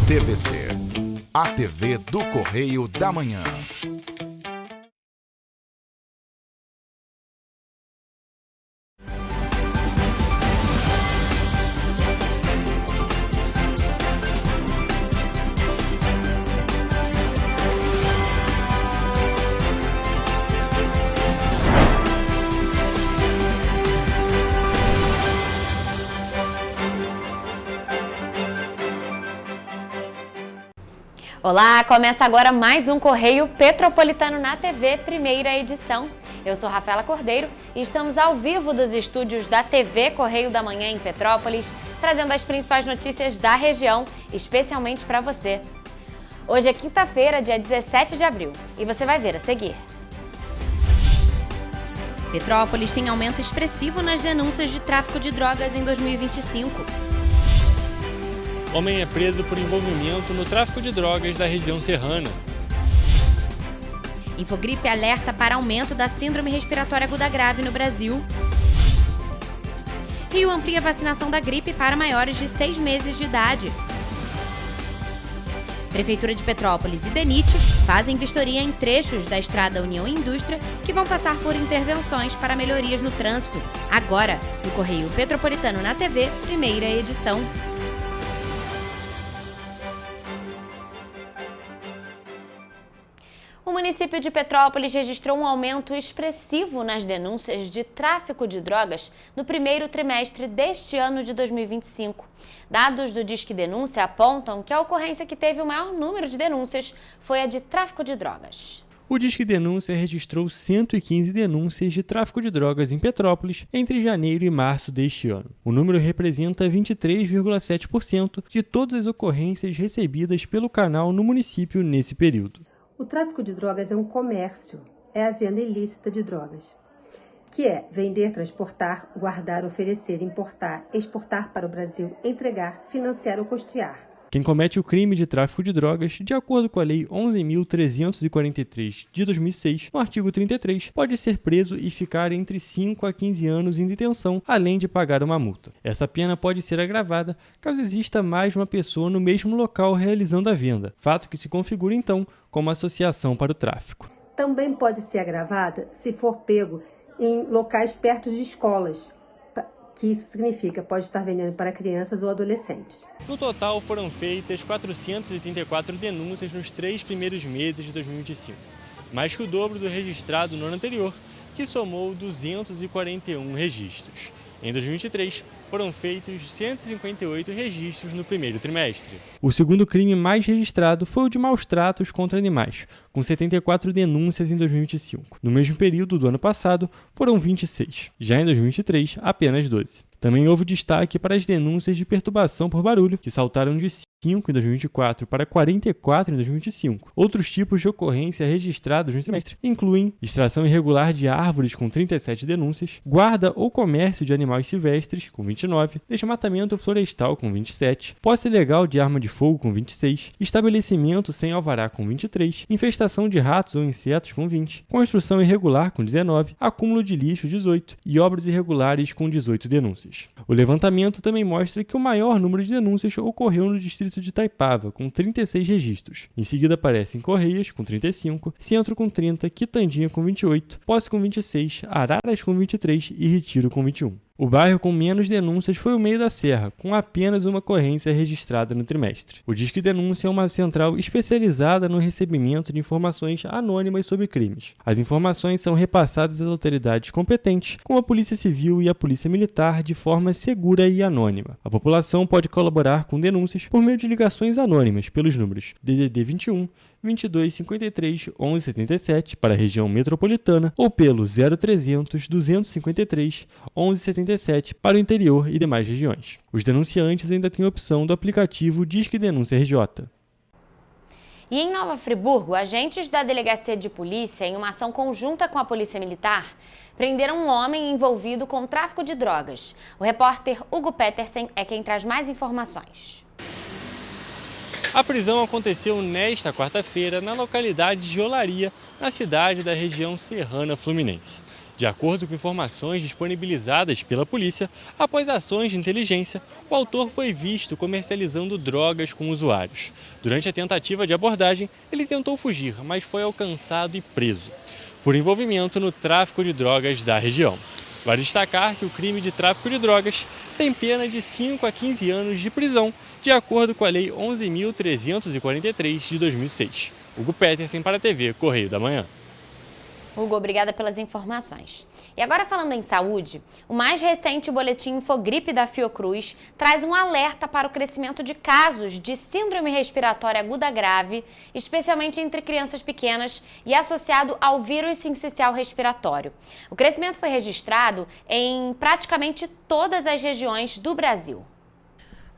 TVC, a TV do Correio da Manhã. Olá, começa agora mais um Correio Petropolitano na TV, primeira edição. Eu sou Rafaela Cordeiro e estamos ao vivo dos estúdios da TV Correio da Manhã em Petrópolis, trazendo as principais notícias da região, especialmente para você. Hoje é quinta-feira, dia 17 de abril, e você vai ver a seguir. Petrópolis tem aumento expressivo nas denúncias de tráfico de drogas em 2025. Homem é preso por envolvimento no tráfico de drogas da região serrana. Infogripe alerta para aumento da síndrome respiratória aguda grave no Brasil. Rio amplia a vacinação da gripe para maiores de 6 meses de idade. Prefeitura de Petrópolis e DENIT fazem vistoria em trechos da estrada União e Indústria que vão passar por intervenções para melhorias no trânsito. Agora, no Correio Petropolitano na TV, primeira edição. O município de Petrópolis registrou um aumento expressivo nas denúncias de tráfico de drogas no primeiro trimestre deste ano de 2025. Dados do Disque Denúncia apontam que a ocorrência que teve o maior número de denúncias foi a de tráfico de drogas. O Disque Denúncia registrou 115 denúncias de tráfico de drogas em Petrópolis entre janeiro e março deste ano. O número representa 23,7% de todas as ocorrências recebidas pelo canal no município nesse período. O tráfico de drogas é um comércio, é a venda ilícita de drogas, que é vender, transportar, guardar, oferecer, importar, exportar para o Brasil, entregar, financiar ou custear. Quem comete o crime de tráfico de drogas, de acordo com a Lei 11.343 de 2006, no artigo 33, pode ser preso e ficar entre 5 a 15 anos em detenção, além de pagar uma multa. Essa pena pode ser agravada caso exista mais de uma pessoa no mesmo local realizando a venda, fato que se configura então como associação para o tráfico. Também pode ser agravada se for pego em locais perto de escolas, que isso significa pode estar vendendo para crianças ou adolescentes. No total, foram feitas 484 denúncias nos 3 primeiros meses de 2025, mais que o dobro do registrado no ano anterior, que somou 241 registros. Em 2023, foram feitos 158 registros no primeiro trimestre. O segundo crime mais registrado foi o de maus tratos contra animais, com 74 denúncias em 2025. No mesmo período do ano passado, foram 26. Já em 2023, apenas 12. Também houve destaque para as denúncias de perturbação por barulho, que saltaram de 5 em 2024 para 44 em 2025. Outros tipos de ocorrência registrados no trimestre incluem extração irregular de árvores com 37 denúncias, guarda ou comércio de animais silvestres com 29, desmatamento florestal com 27, posse ilegal de arma de fogo com 26, estabelecimento sem alvará com 23, infestação de ratos ou insetos com 20, construção irregular com 19, acúmulo de lixo 18 e obras irregulares com 18 denúncias. O levantamento também mostra que o maior número de denúncias ocorreu no distrito de Itaipava, com 36 registros. Em seguida aparecem Correias, com 35, Centro com 30, Quitandinha com 28, Posse com 26, Araras com 23 e Retiro com 21. O bairro com menos denúncias foi o Meio da Serra, com apenas uma ocorrência registrada no trimestre. O Disque Denúncia é uma central especializada no recebimento de informações anônimas sobre crimes. As informações são repassadas às autoridades competentes, como a Polícia Civil e a Polícia Militar, de forma segura e anônima. A população pode colaborar com denúncias por meio de ligações anônimas pelos números DDD 21, 22 53 11 77 para a região metropolitana ou pelo 0300 253 11 77 para o interior e demais regiões. Os denunciantes ainda têm a opção do aplicativo Disque Denúncia RJ. E em Nova Friburgo, agentes da Delegacia de Polícia, em uma ação conjunta com a Polícia Militar, prenderam um homem envolvido com tráfico de drogas. O repórter Hugo Petersen é quem traz mais informações. A prisão aconteceu nesta quarta-feira na localidade de Olaria, na cidade da região serrana fluminense. De acordo com informações disponibilizadas pela polícia, após ações de inteligência, o autor foi visto comercializando drogas com usuários. Durante a tentativa de abordagem, ele tentou fugir, mas foi alcançado e preso, por envolvimento no tráfico de drogas da região. Vale destacar que o crime de tráfico de drogas tem pena de 5 a 15 anos de prisão, de acordo com a Lei 11.343 de 2006. Hugo Petersen para a TV Correio da Manhã. Hugo, obrigada pelas informações. E agora falando em saúde, o mais recente boletim Infogripe da Fiocruz traz um alerta para o crescimento de casos de síndrome respiratória aguda grave, especialmente entre crianças pequenas e associado ao vírus sincicial respiratório. O crescimento foi registrado em praticamente todas as regiões do Brasil.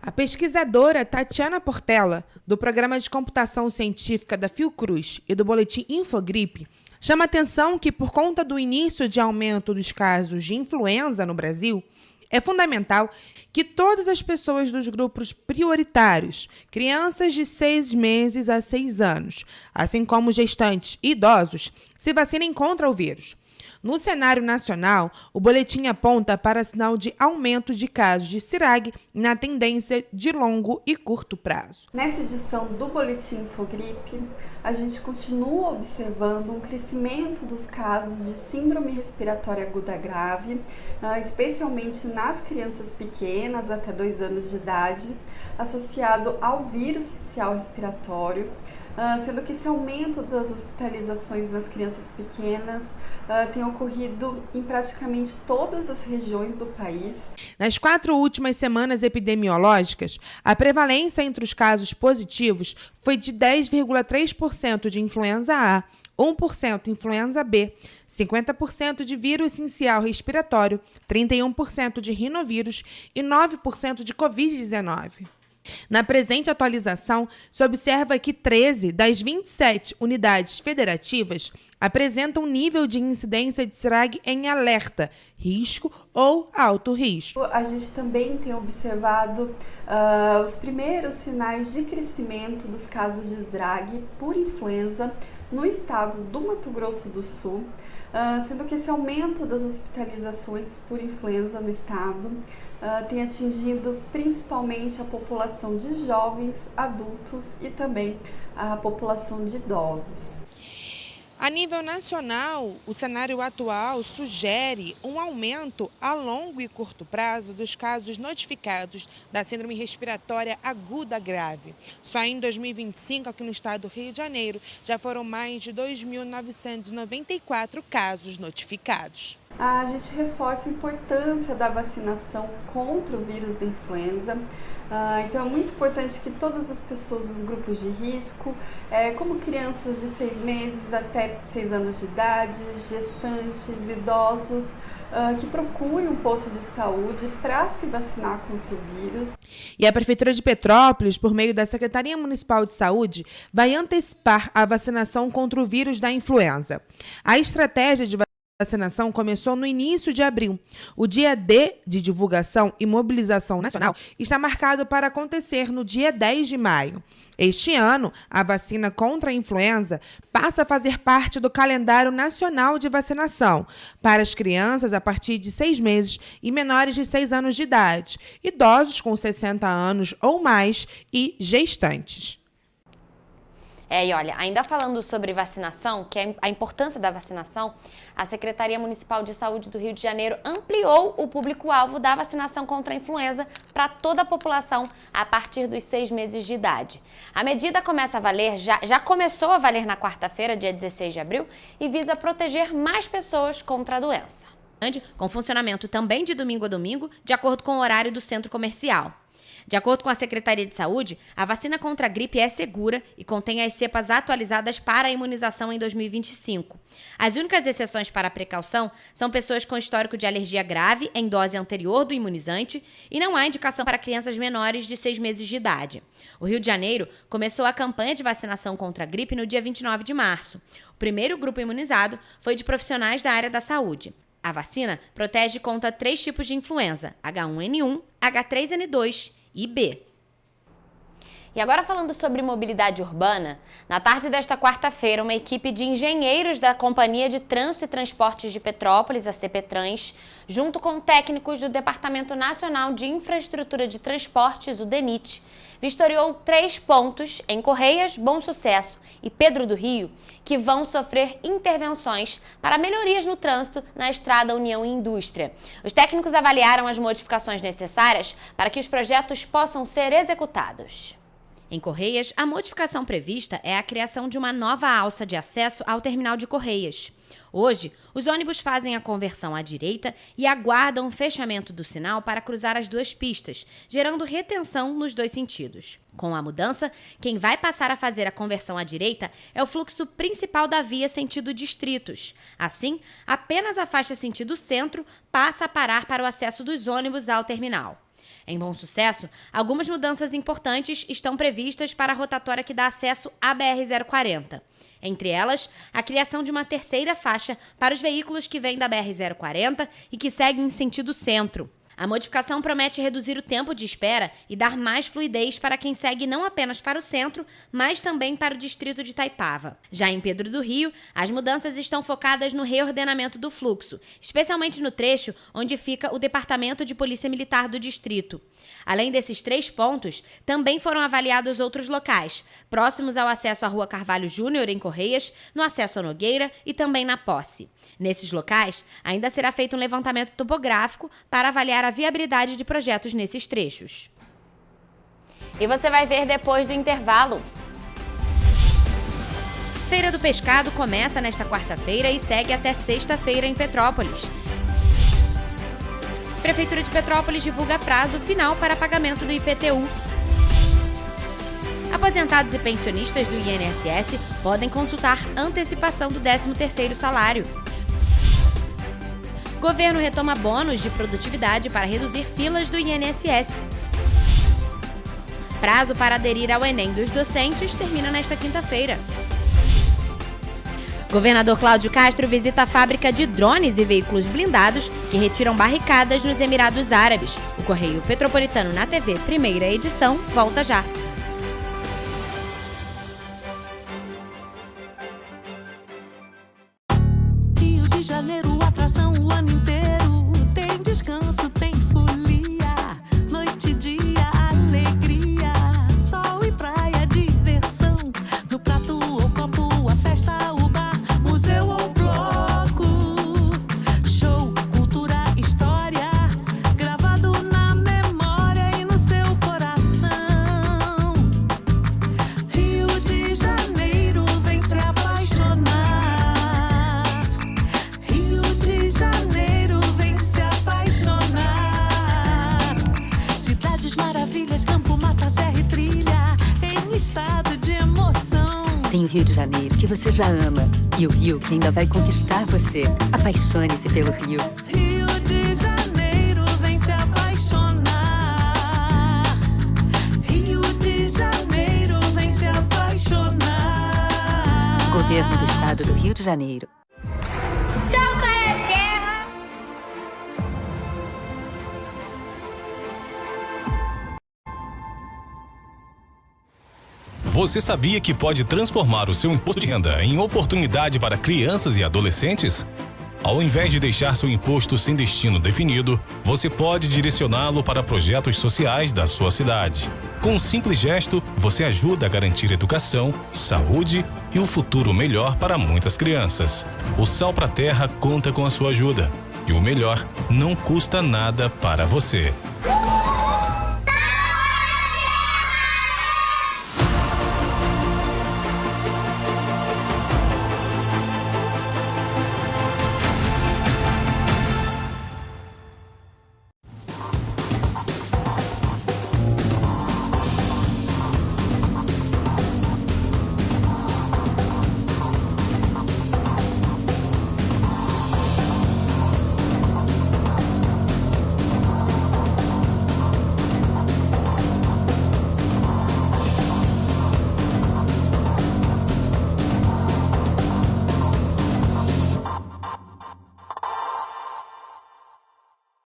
A pesquisadora Tatiana Portela, do Programa de Computação Científica da Fiocruz e do boletim Infogripe, chama atenção que, por conta do início de aumento dos casos de influenza no Brasil, é fundamental que todas as pessoas dos grupos prioritários, crianças de 6 meses a 6 anos, assim como gestantes e idosos, se vacinem contra o vírus. No cenário nacional, o boletim aponta para sinal de aumento de casos de CIRAG na tendência de longo e curto prazo. Nessa edição do Boletim Infogripe, a gente continua observando um crescimento dos casos de síndrome respiratória aguda grave, especialmente nas crianças pequenas, até 2 anos de idade, associado ao vírus sincicial respiratório, sendo que esse aumento das hospitalizações nas crianças pequenas tem ocorrido em praticamente todas as regiões do país. Nas 4 últimas semanas epidemiológicas, a prevalência entre os casos positivos foi de 10,3% de influenza A, 1% influenza B, 50% de vírus sincicial respiratório, 31% de rinovírus e 9% de Covid-19. Na presente atualização, se observa que 13 das 27 unidades federativas apresentam nível de incidência de CIRAG em alerta, risco ou alto risco. A gente também tem observado os primeiros sinais de crescimento dos casos de CIRAG por influenza no estado do Mato Grosso do Sul, sendo que esse aumento das hospitalizações por influenza no estado tem atingido principalmente a população de jovens, adultos e também a população de idosos. A nível nacional, o cenário atual sugere um aumento a longo e curto prazo dos casos notificados da síndrome respiratória aguda grave. Só em 2025, aqui no estado do Rio de Janeiro, já foram mais de 2.994 casos notificados. A gente reforça a importância da vacinação contra o vírus da influenza. Então é muito importante que todas as pessoas dos grupos de risco, como crianças de 6 meses até 6 anos de idade, gestantes, idosos, que procurem um posto de saúde para se vacinar contra o vírus. E a Prefeitura de Petrópolis, por meio da Secretaria Municipal de Saúde, vai antecipar a vacinação contra o vírus da influenza. A estratégia de vacinação começou no início de abril. O dia D de divulgação e mobilização nacional está marcado para acontecer no dia 10 de maio. Este ano, a vacina contra a influenza passa a fazer parte do calendário nacional de vacinação para as crianças a partir de 6 meses e menores de 6 anos de idade, idosos com 60 anos ou mais e gestantes. E olha, ainda falando sobre vacinação, que é a importância da vacinação, a Secretaria Municipal de Saúde do Rio de Janeiro ampliou o público-alvo da vacinação contra a influenza para toda a população a partir dos 6 meses de idade. A medida começa a valer, já começou a valer na quarta-feira, dia 16 de abril, e visa proteger mais pessoas contra a doença. Com funcionamento também de domingo a domingo, de acordo com o horário do centro comercial. De acordo com a Secretaria de Saúde, a vacina contra a gripe é segura e contém as cepas atualizadas para a imunização em 2025. As únicas exceções para a precaução são pessoas com histórico de alergia grave em dose anterior do imunizante e não há indicação para crianças menores de 6 meses de idade. O Rio de Janeiro começou a campanha de vacinação contra a gripe no dia 29 de março. O primeiro grupo imunizado foi de profissionais da área da saúde. A vacina protege contra 3 tipos de influenza, H1N1, H3N2 e B. E agora falando sobre mobilidade urbana, na tarde desta quarta-feira, uma equipe de engenheiros da Companhia de Trânsito e Transportes de Petrópolis, a CPTrans, junto com técnicos do Departamento Nacional de Infraestrutura de Transportes, o DENIT, vistoriou 3 pontos em Correias, Bom Sucesso e Pedro do Rio, que vão sofrer intervenções para melhorias no trânsito na Estrada União e Indústria. Os técnicos avaliaram as modificações necessárias para que os projetos possam ser executados. Em Correias, a modificação prevista é a criação de uma nova alça de acesso ao terminal de Correias. Hoje, os ônibus fazem a conversão à direita e aguardam o fechamento do sinal para cruzar as 2 pistas, gerando retenção nos 2 sentidos. Com a mudança, quem vai passar a fazer a conversão à direita é o fluxo principal da via sentido distritos. Assim, apenas a faixa sentido centro passa a parar para o acesso dos ônibus ao terminal. Em Bom Sucesso, algumas mudanças importantes estão previstas para a rotatória que dá acesso à BR-040. Entre elas, a criação de uma 3ª faixa para os veículos que vêm da BR-040 e que seguem em sentido centro. A modificação promete reduzir o tempo de espera e dar mais fluidez para quem segue não apenas para o centro, mas também para o distrito de Itaipava. Já em Pedro do Rio, as mudanças estão focadas no reordenamento do fluxo, especialmente no trecho onde fica o Departamento de Polícia Militar do distrito. Além desses 3 pontos, também foram avaliados outros locais, próximos ao acesso à Rua Carvalho Júnior, em Correias, no acesso à Nogueira e também na Posse. Nesses locais, ainda será feito um levantamento topográfico para avaliar a viabilidade de projetos nesses trechos. E você vai ver depois do intervalo. Feira do Pescado começa nesta quarta-feira e segue até sexta-feira em Petrópolis. Prefeitura de Petrópolis divulga prazo final para pagamento do IPTU. Aposentados e pensionistas do INSS podem consultar antecipação do 13º salário. Governo retoma bônus de produtividade para reduzir filas do INSS. Prazo para aderir ao Enem dos docentes termina nesta quinta-feira. Governador Cláudio Castro visita a fábrica de drones e veículos blindados que retiram barricadas nos Emirados Árabes. O Correio Petropolitano na TV, primeira edição, volta já. Rio de Janeiro, atração o ano inteiro. Tem descanso, tem folia. Noite e dia, alegria. Sol e praia, diversão. No prato ou copo, a festa, o bar, museu ou bloco. Show, cultura, história. Gravado na memória e no seu coração. Rio de Janeiro, vem se apaixonar. Rio de Janeiro, vem se apaixonar. Cidades maravilhas, campo, mata, serra e trilha, em estado de emoção. Tem o Rio de Janeiro, que você já ama, e o Rio, que ainda vai conquistar você. Apaixone-se pelo Rio. Rio de Janeiro, vem se apaixonar. Rio de Janeiro, vem se apaixonar. Governo do Estado do Rio de Janeiro. Você sabia que pode transformar o seu imposto de renda em oportunidade para crianças e adolescentes? Ao invés de deixar seu imposto sem destino definido, você pode direcioná-lo para projetos sociais da sua cidade. Com um simples gesto, você ajuda a garantir educação, saúde e um futuro melhor para muitas crianças. O Sal pra Terra conta com a sua ajuda. E o melhor, não custa nada para você.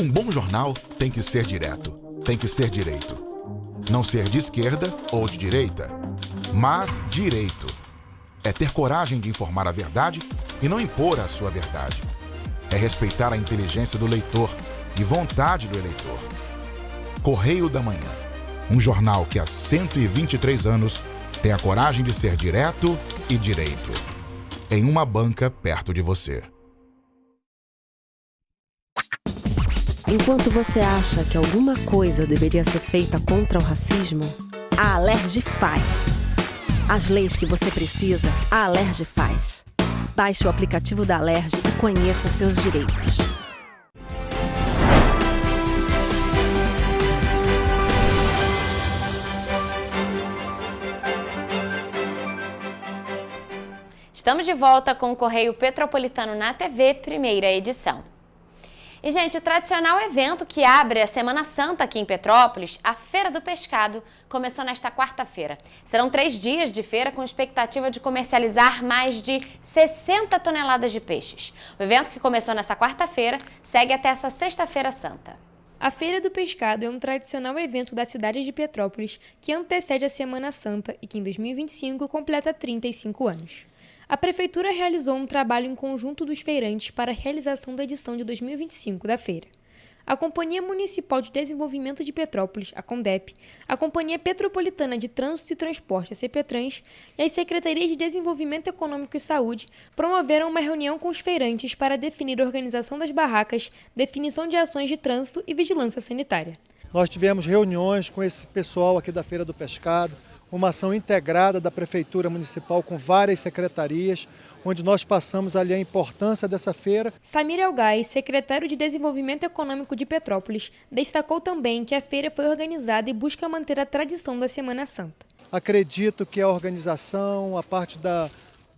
Um bom jornal tem que ser direto, tem que ser direito. Não ser de esquerda ou de direita, mas direito. É ter coragem de informar a verdade e não impor a sua verdade. É respeitar a inteligência do leitor e vontade do eleitor. Correio da Manhã, um jornal que há 123 anos tem a coragem de ser direto e direito. Em uma banca perto de você. Enquanto você acha que alguma coisa deveria ser feita contra o racismo, a Alerj faz. As leis que você precisa, a Alerj faz. Baixe o aplicativo da Alerj e conheça seus direitos. Estamos de volta com o Correio Petropolitano na TV, primeira edição. E, gente, o tradicional evento que abre a Semana Santa aqui em Petrópolis, a Feira do Pescado, começou nesta quarta-feira. Serão 3 dias de feira com expectativa de comercializar mais de 60 toneladas de peixes. O evento, que começou nessa quarta-feira, segue até essa sexta-feira santa. A Feira do Pescado é um tradicional evento da cidade de Petrópolis que antecede a Semana Santa e que em 2025 completa 35 anos. A Prefeitura realizou um trabalho em conjunto dos feirantes para a realização da edição de 2025 da feira. A Companhia Municipal de Desenvolvimento de Petrópolis, a CONDEP, a Companhia Petropolitana de Trânsito e Transporte, a CPTrans, e as Secretarias de Desenvolvimento Econômico e Saúde promoveram uma reunião com os feirantes para definir a organização das barracas, definição de ações de trânsito e vigilância sanitária. Nós tivemos reuniões com esse pessoal aqui da Feira do Pescado, uma ação integrada da Prefeitura Municipal com várias secretarias, onde nós passamos ali a importância dessa feira. Samir Elgai, secretário de Desenvolvimento Econômico de Petrópolis, destacou também que a feira foi organizada e busca manter a tradição da Semana Santa. Acredito que a organização, a parte da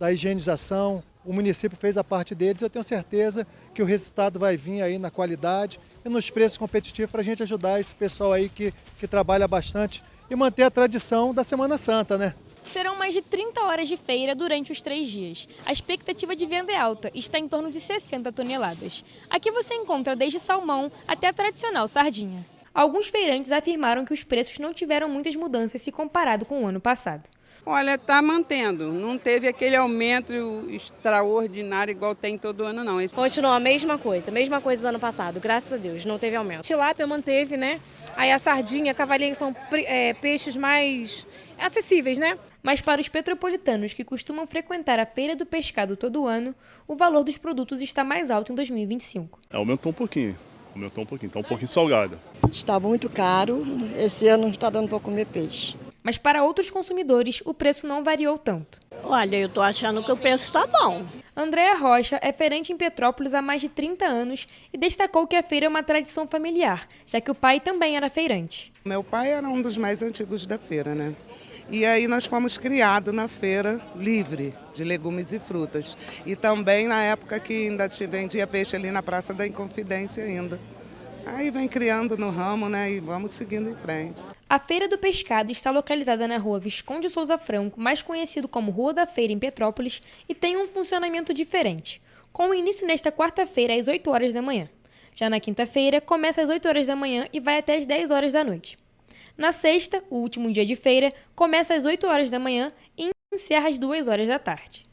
higienização, o município fez a parte deles. Eu tenho certeza que o resultado vai vir aí na qualidade e nos preços competitivos para a gente ajudar esse pessoal aí que trabalha bastante e manter a tradição da Semana Santa, né? Serão mais de 30 horas de feira durante os 3 dias. A expectativa de venda é alta e está em torno de 60 toneladas. Aqui você encontra desde salmão até a tradicional sardinha. Alguns feirantes afirmaram que os preços não tiveram muitas mudanças se comparado com o ano passado. Olha, está mantendo. Não teve aquele aumento extraordinário igual tem todo ano, não. Continua a mesma coisa do ano passado, graças a Deus, não teve aumento. Tilápia manteve, né? Aí a sardinha, a cavalinha são peixes mais acessíveis, né? Mas para os petropolitanos que costumam frequentar a Feira do Pescado todo ano, o valor dos produtos está mais alto em 2025. Aumentou um pouquinho, está um pouquinho salgado. Está muito caro, esse ano não está dando para comer peixe. Mas para outros consumidores, o preço não variou tanto. Olha, eu estou achando que o preço está bom. Andréa Rocha é feirante em Petrópolis há mais de 30 anos e destacou que a feira é uma tradição familiar, já que o pai também era feirante. Meu pai era um dos mais antigos da feira, né? E aí nós fomos criados na feira livre de legumes e frutas. E também na época que ainda vendia peixe ali na Praça da Inconfidência ainda. Aí vem criando no ramo, né, e vamos seguindo em frente. A Feira do Pescado está localizada na rua Visconde Souza Franco, mais conhecido como Rua da Feira em Petrópolis, e tem um funcionamento diferente, com o início nesta quarta-feira às 8 horas da manhã. Já na quinta-feira, começa às 8 horas da manhã e vai até às 10 horas da noite. Na sexta, o último dia de feira, começa às 8 horas da manhã e encerra às 2 horas da tarde.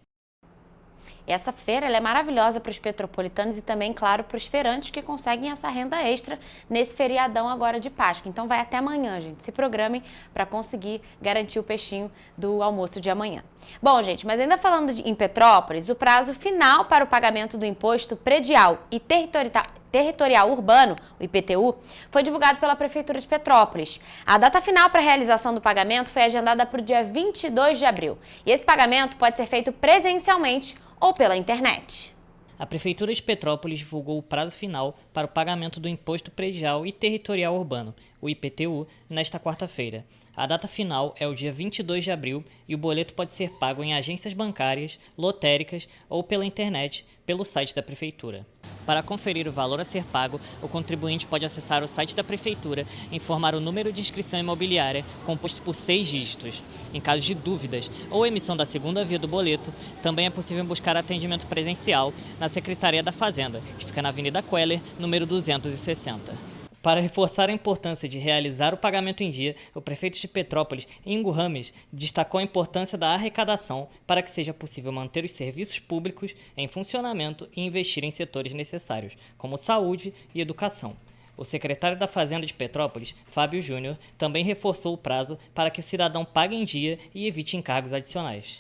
Essa feira ela é maravilhosa para os petropolitanos e também, claro, para os feirantes que conseguem essa renda extra nesse feriadão agora de Páscoa. Então vai até amanhã, gente. Se programem para conseguir garantir o peixinho do almoço de amanhã. Bom, gente, mas ainda falando em Petrópolis, o prazo final para o pagamento do imposto predial e territorial urbano, o IPTU, foi divulgado pela Prefeitura de Petrópolis. A data final para a realização do pagamento foi agendada para o dia 22 de abril. E esse pagamento pode ser feito presencialmente ou pela internet. A Prefeitura de Petrópolis divulgou o prazo final para o pagamento do Imposto Predial e Territorial Urbano, o IPTU, nesta quarta-feira. A data final é o dia 22 de abril e o boleto pode ser pago em agências bancárias, lotéricas ou pela internet, pelo site da Prefeitura. Para conferir o valor a ser pago, o contribuinte pode acessar o site da Prefeitura e informar o número de inscrição imobiliária, composto por 6 dígitos. Em caso de dúvidas ou emissão da segunda via do boleto, também é possível buscar atendimento presencial na Secretaria da Fazenda, que fica na Avenida Queller, número 260. Para reforçar a importância de realizar o pagamento em dia, o prefeito de Petrópolis, Ingo Rames, destacou a importância da arrecadação para que seja possível manter os serviços públicos em funcionamento e investir em setores necessários, como saúde e educação. O secretário da Fazenda de Petrópolis, Fábio Júnior, também reforçou o prazo para que o cidadão pague em dia e evite encargos adicionais.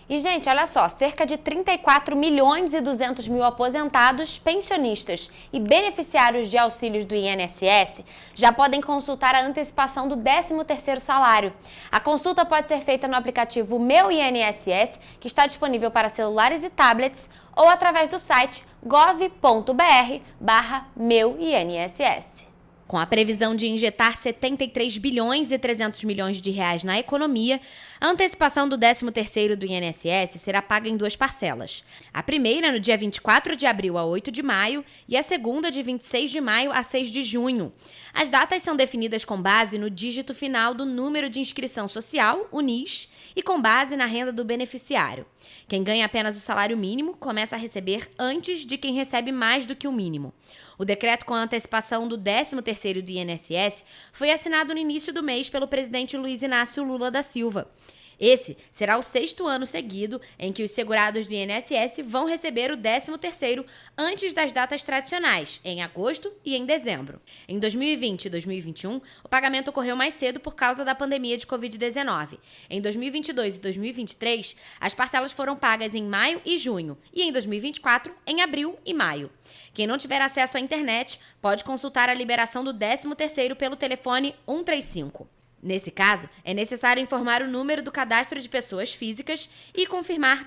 E, gente, olha só, cerca de 34 milhões e 200 mil aposentados, pensionistas e beneficiários de auxílios do INSS já podem consultar a antecipação do 13º salário. A consulta pode ser feita no aplicativo Meu INSS, que está disponível para celulares e tablets, ou através do site gov.br/meuinss. Com a previsão de injetar 73 bilhões e 300 milhões de reais na economia, a antecipação do 13º do INSS será paga em 2 parcelas. A primeira no dia 24 de abril a 8 de maio e a segunda de 26 de maio a 6 de junho. As datas são definidas com base no dígito final do número de inscrição social, o NIS, e com base na renda do beneficiário. Quem ganha apenas o salário mínimo começa a receber antes de quem recebe mais do que o mínimo. O decreto com a antecipação do 13º do INSS foi assinado no início do mês pelo presidente Luiz Inácio Lula da Silva. Esse será o 6º ano seguido em que os segurados do INSS vão receber o 13º antes das datas tradicionais, em agosto e em dezembro. Em 2020 e 2021, o pagamento ocorreu mais cedo por causa da pandemia de Covid-19. Em 2022 e 2023, as parcelas foram pagas em maio e junho, e em 2024, em abril e maio. Quem não tiver acesso à internet pode consultar a liberação do 13º pelo telefone 135. Nesse caso, é necessário informar o número do cadastro de pessoas físicas e confirmar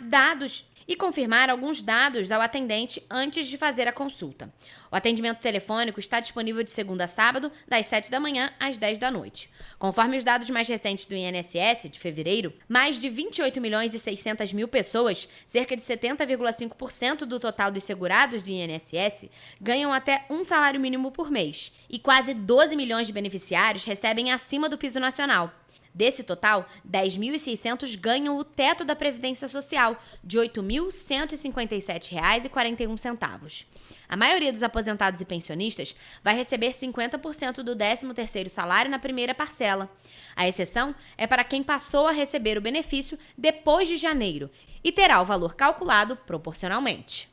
alguns dados ao atendente antes de fazer a consulta. O atendimento telefônico está disponível de segunda a sábado, das 7 da manhã às 10 da noite. Conforme os dados mais recentes do INSS, de fevereiro, mais de 28 milhões e 600 mil pessoas, cerca de 70,5% do total dos segurados do INSS, ganham até um salário mínimo por mês. E quase 12 milhões de beneficiários recebem acima do piso nacional. Desse total, 10.600 ganham o teto da Previdência Social, de R$ 8.157,41. A maioria dos aposentados e pensionistas vai receber 50% do 13º salário na primeira parcela. A exceção é para quem passou a receber o benefício depois de janeiro e terá o valor calculado proporcionalmente.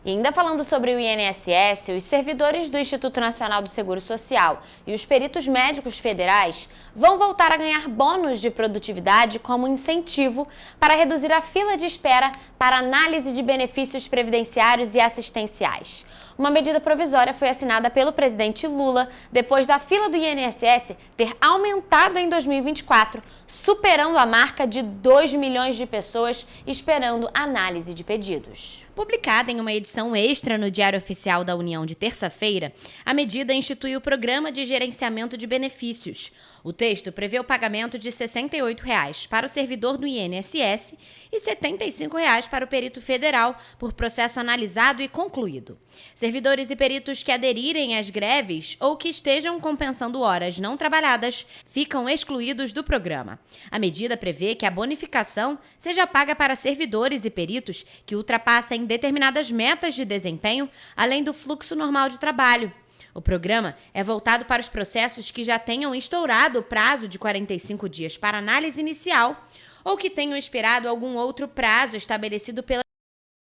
E ainda falando sobre o INSS, os servidores do Instituto Nacional do Seguro Social e os peritos médicos federais vão voltar a ganhar bônus de produtividade como incentivo para reduzir a fila de espera para análise de benefícios previdenciários e assistenciais. Uma medida provisória foi assinada pelo presidente Lula depois da fila do INSS ter aumentado em 2024, superando a marca de 2 milhões de pessoas esperando análise de pedidos. Publicada em uma edição extra no Diário Oficial da União de terça-feira, a medida institui o Programa de Gerenciamento de Benefícios. O texto prevê o pagamento de R$ 68,00 para o servidor do INSS e R$ 75,00 para o perito federal por processo analisado e concluído. Servidores e peritos que aderirem às greves ou que estejam compensando horas não trabalhadas ficam excluídos do programa. A medida prevê que a bonificação seja paga para servidores e peritos que ultrapassem determinadas metas de desempenho, além do fluxo normal de trabalho. O programa é voltado para os processos que já tenham estourado o prazo de 45 dias para análise inicial ou que tenham expirado algum outro prazo estabelecido pela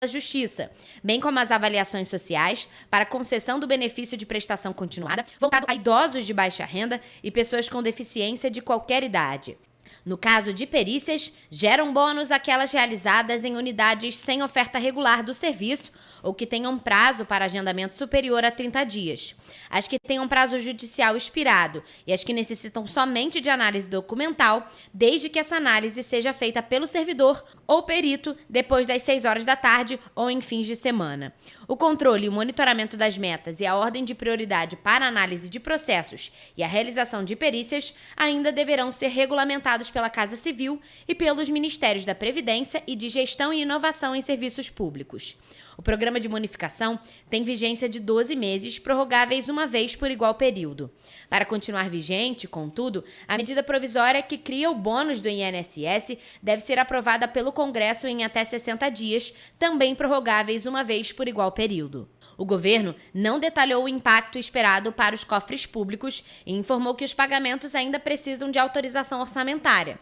Justiça, bem como as avaliações sociais para concessão do benefício de prestação continuada, voltado a idosos de baixa renda e pessoas com deficiência de qualquer idade. No caso de perícias, geram bônus aquelas realizadas em unidades sem oferta regular do serviço ou que tenham prazo para agendamento superior a 30 dias. As que tenham prazo judicial expirado e as que necessitam somente de análise documental, desde que essa análise seja feita pelo servidor ou perito depois das 6 horas da tarde ou em fins de semana. O controle e o monitoramento das metas e a ordem de prioridade para a análise de processos e a realização de perícias ainda deverão ser regulamentados pela Casa Civil e pelos Ministérios da Previdência e de Gestão e Inovação em Serviços Públicos. O programa de bonificação tem vigência de 12 meses, prorrogáveis uma vez por igual período. Para continuar vigente, contudo, a medida provisória que cria o bônus do INSS deve ser aprovada pelo Congresso em até 60 dias, também prorrogáveis uma vez por igual período. O governo não detalhou o impacto esperado para os cofres públicos e informou que os pagamentos ainda precisam de autorização orçamentária.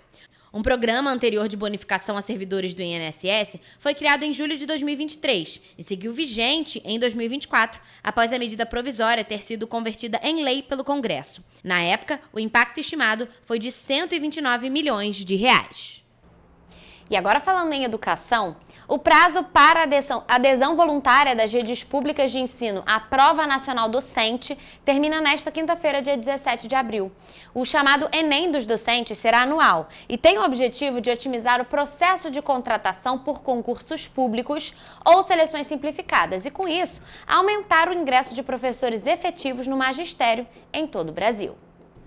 Um programa anterior de bonificação a servidores do INSS foi criado em julho de 2023 e seguiu vigente em 2024, após a medida provisória ter sido convertida em lei pelo Congresso. Na época, o impacto estimado foi de 129 milhões de reais. E agora, falando em educação, o prazo para adesão voluntária das redes públicas de ensino à Prova Nacional Docente termina nesta quinta-feira, dia 17 de abril. O chamado Enem dos docentes será anual e tem o objetivo de otimizar o processo de contratação por concursos públicos ou seleções simplificadas e, com isso, aumentar o ingresso de professores efetivos no magistério em todo o Brasil.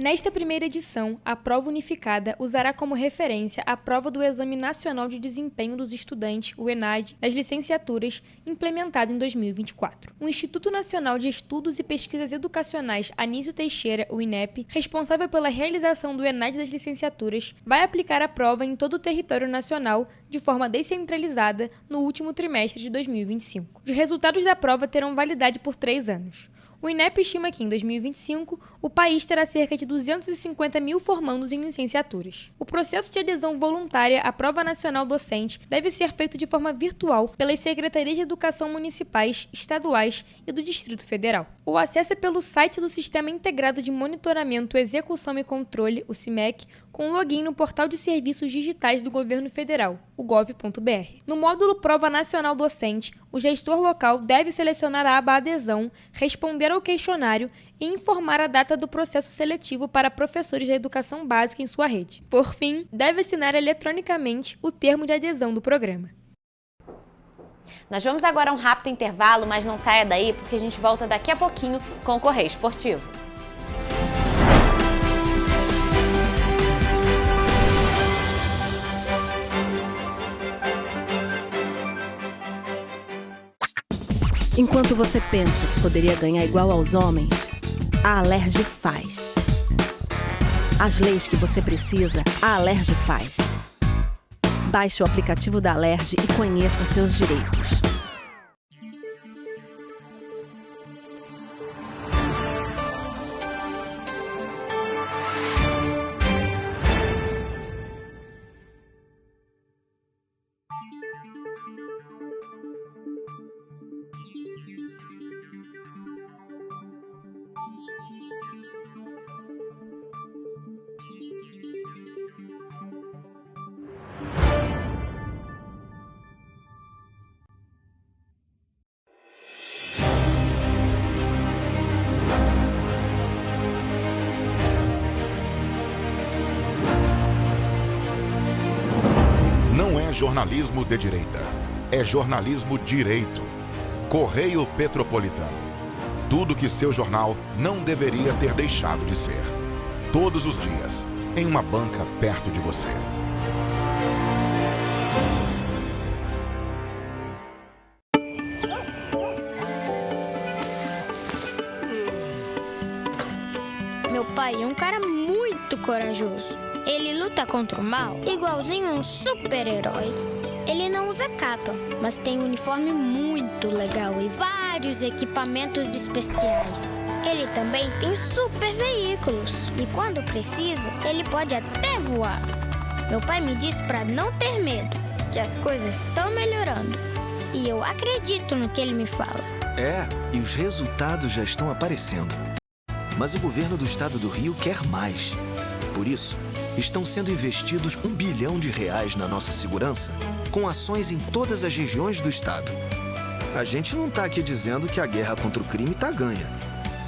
Nesta primeira edição, a prova unificada usará como referência a prova do Exame Nacional de Desempenho dos Estudantes, o ENAD, das licenciaturas, implementada em 2024. O Instituto Nacional de Estudos e Pesquisas Educacionais Anísio Teixeira, o INEP, responsável pela realização do ENAD das licenciaturas, vai aplicar a prova em todo o território nacional de forma descentralizada no último trimestre de 2025. Os resultados da prova terão validade por 3 anos. O INEP estima que, em 2025, o país terá cerca de 250 mil formandos em licenciaturas. O processo de adesão voluntária à Prova Nacional Docente deve ser feito de forma virtual pelas Secretarias de Educação Municipais, Estaduais e do Distrito Federal. O acesso é pelo site do Sistema Integrado de Monitoramento, Execução e Controle, o CIMEC, com login no Portal de Serviços Digitais do Governo Federal, o gov.br. No módulo Prova Nacional Docente, o gestor local deve selecionar a aba Adesão, responder ao questionário e informar a data do processo seletivo para professores da educação básica em sua rede. Por fim, deve assinar eletronicamente o termo de adesão do programa. Nós vamos agora a um rápido intervalo, mas não saia daí porque a gente volta daqui a pouquinho com o Correio Esportivo. Enquanto você pensa que poderia ganhar igual aos homens, a Alerj faz. As leis que você precisa, a Alerj faz. Baixe o aplicativo da Alerj e conheça seus direitos. Não é jornalismo de direita, é jornalismo direito. Correio Petropolitano. Tudo que seu jornal não deveria ter deixado de ser. Todos os dias, em uma banca perto de você. Meu pai é um cara muito corajoso. Ele luta contra o mal igualzinho um super-herói. Ele não usa capa, mas tem um uniforme muito legal e vários equipamentos especiais. Ele também tem super veículos e quando precisa, ele pode até voar. Meu pai me disse para não ter medo, que as coisas estão melhorando. E eu acredito no que ele me fala. É, e os resultados já estão aparecendo. Mas o governo do estado do Rio quer mais. Por isso, estão sendo investidos R$1 bilhão na nossa segurança, com ações em todas as regiões do estado. A gente não está aqui dizendo que a guerra contra o crime está ganha.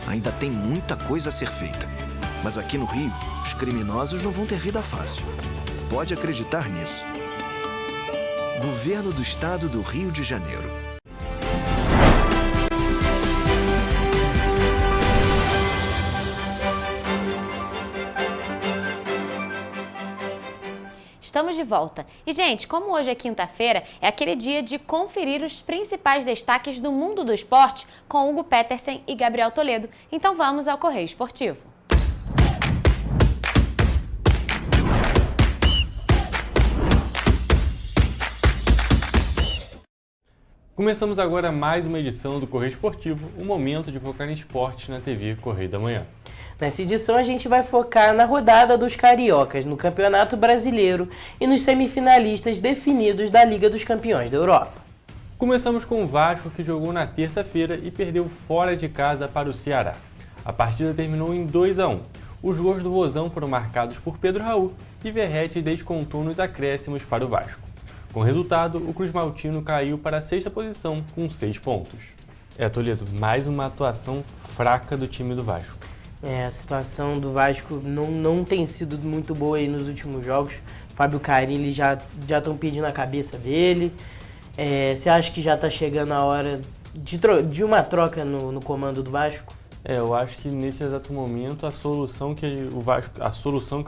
Ainda tem muita coisa a ser feita. Mas aqui no Rio, os criminosos não vão ter vida fácil. Pode acreditar nisso. Governo do Estado do Rio de Janeiro. Estamos de volta. E, gente, como hoje é quinta-feira, é aquele dia de conferir os principais destaques do mundo do esporte com Hugo Petersen e Gabriel Toledo. Então vamos ao Correio Esportivo. Começamos agora mais uma edição do Correio Esportivo, um momento de focar em esportes na TV Correio da Manhã. Nessa edição a gente vai focar na rodada dos cariocas, no Campeonato Brasileiro e nos semifinalistas definidos da Liga dos Campeões da Europa. Começamos com o Vasco, que jogou na terça-feira e perdeu fora de casa para o Ceará. A partida terminou em 2-1. Os gols do Vozão foram marcados por Pedro Raul e Verratti descontou nos acréscimos para o Vasco. Com o resultado, o Cruz Maltino caiu para a 6ª posição com 6 pontos. Toledo, mais uma atuação fraca do time do Vasco. A situação do Vasco não tem sido muito boa aí nos últimos jogos. Fábio Carilli já estão pedindo a cabeça dele. Você acha que já está chegando a hora de uma troca no comando do Vasco? Eu acho que nesse exato momento a solução que o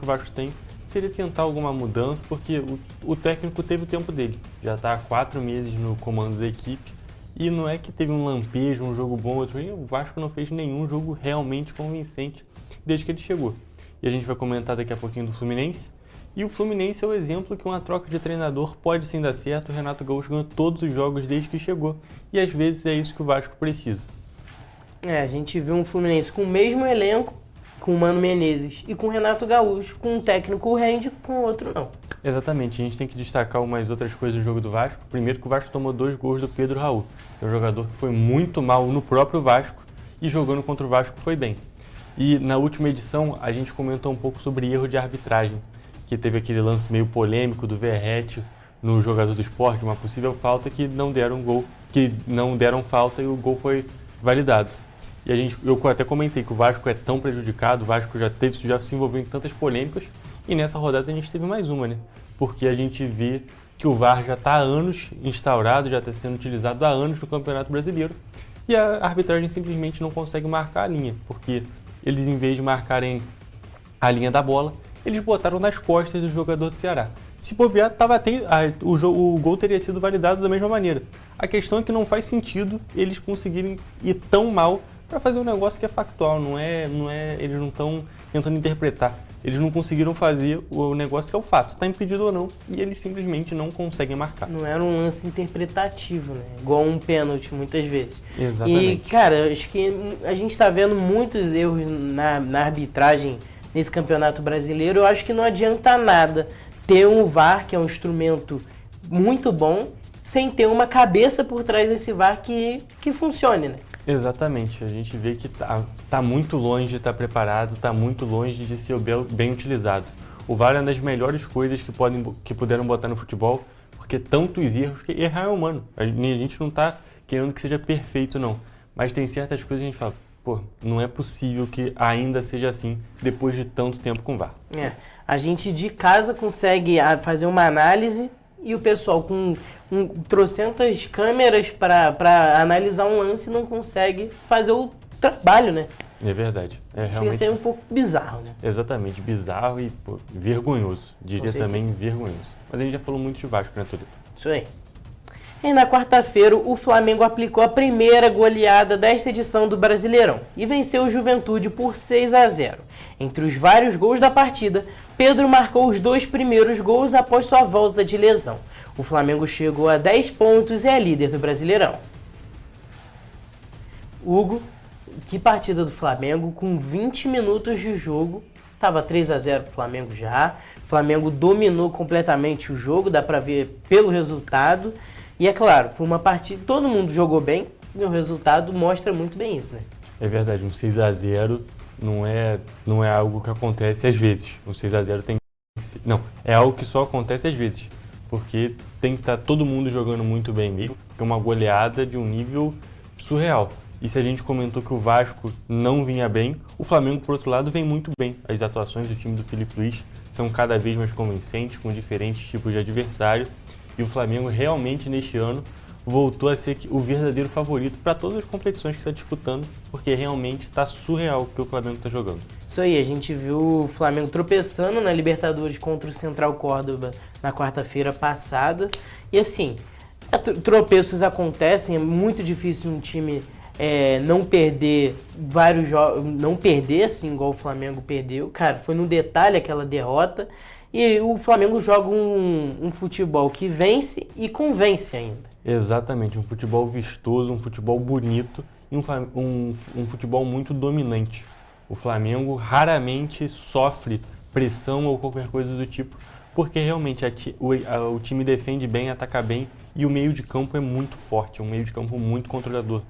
Vasco tem seria tentar alguma mudança, porque o técnico teve o tempo dele. Já está há 4 meses no comando da equipe e não é que teve um lampejo, um jogo bom, outro ruim. O Vasco não fez nenhum jogo realmente convincente desde que ele chegou. E a gente vai comentar daqui a pouquinho do Fluminense. E o Fluminense é o exemplo que uma troca de treinador pode sim dar certo. O Renato Gaúcho ganhou todos os jogos desde que chegou. E às vezes é isso que o Vasco precisa. A gente viu um Fluminense com o mesmo elenco, com o Mano Menezes, e com o Renato Gaúcho, com um técnico rende, com o outro não. Exatamente, a gente tem que destacar umas outras coisas do jogo do Vasco. Primeiro que o Vasco tomou 2 gols do Pedro Raul. É um jogador que foi muito mal no próprio Vasco e jogando contra o Vasco foi bem. E na última edição a gente comentou um pouco sobre erro de arbitragem, que teve aquele lance meio polêmico do Verratti no jogador do Sport, uma possível falta que não deram falta e o gol foi validado. E eu até comentei que o Vasco é tão prejudicado, o Vasco já se envolveu em tantas polêmicas, e nessa rodada a gente teve mais uma, né? Porque a gente vê que o VAR já está há anos instaurado, já está sendo utilizado há anos no Campeonato Brasileiro, e a arbitragem simplesmente não consegue marcar a linha, porque eles, em vez de marcarem a linha da bola, eles botaram nas costas do jogador do Ceará. Se bobear, o gol teria sido validado da mesma maneira. A questão é que não faz sentido eles conseguirem ir tão mal para fazer um negócio que é factual, eles não estão tentando interpretar. Eles não conseguiram fazer o negócio que é o fato, está impedido ou não, e eles simplesmente não conseguem marcar. Não era um lance interpretativo, né? Igual um pênalti, muitas vezes. Exatamente. E, cara, acho que a gente está vendo muitos erros na arbitragem nesse Campeonato Brasileiro. Eu acho que não adianta nada ter um VAR, que é um instrumento muito bom, sem ter uma cabeça por trás desse VAR que funcione, né? Exatamente, a gente vê que tá muito longe de estar preparado, está muito longe de ser bem utilizado. O VAR é uma das melhores coisas que puderam botar no futebol, porque tantos erros, que errar é humano. A gente não está querendo que seja perfeito, não. Mas tem certas coisas que a gente fala, não é possível que ainda seja assim depois de tanto tempo com VAR. A gente de casa consegue fazer uma análise e o pessoal com trocentas câmeras para analisar um lance não consegue fazer o trabalho, né? É verdade. Realmente. Isso é um pouco bizarro, né? Exatamente, bizarro e vergonhoso. Diria também vergonhoso. Mas a gente já falou muito de Vasco, né, Toledo? Isso aí. E na quarta-feira, o Flamengo aplicou a primeira goleada desta edição do Brasileirão e venceu o Juventude por 6-0. Entre os vários gols da partida, Pedro marcou os 2 primeiros gols após sua volta de lesão. O Flamengo chegou a 10 pontos e é líder do Brasileirão. Hugo, que partida do Flamengo, com 20 minutos de jogo, estava 3-0 pro Flamengo já. O Flamengo dominou completamente o jogo, dá para ver pelo resultado. E é claro, foi uma partida, todo mundo jogou bem e o resultado mostra muito bem isso, né? É verdade, um 6-0 não é algo que acontece às vezes. Um 6-0 tem que ser... Não, é algo que só acontece às vezes. Porque tem que estar todo mundo jogando muito bem mesmo, é uma goleada de um nível surreal. E se a gente comentou que o Vasco não vinha bem, o Flamengo, por outro lado, vem muito bem. As atuações do time do Felipe Luiz são cada vez mais convincentes, com diferentes tipos de adversário. E o Flamengo realmente, neste ano, voltou a ser o verdadeiro favorito para todas as competições que está disputando, porque realmente está surreal o que o Flamengo está jogando. Isso aí, a gente viu o Flamengo tropeçando na Libertadores contra o Central Córdoba na quarta-feira passada. E assim, tropeços acontecem, é muito difícil um time não perder vários jogos, não perder assim igual o Flamengo perdeu. Cara, foi no detalhe aquela derrota. E o Flamengo joga um futebol que vence e convence ainda. Exatamente, um futebol vistoso, um futebol bonito e um futebol muito dominante. O Flamengo raramente sofre pressão ou qualquer coisa do tipo, porque realmente o time defende bem, ataca bem e o meio de campo é muito forte, é um meio de campo muito controlador.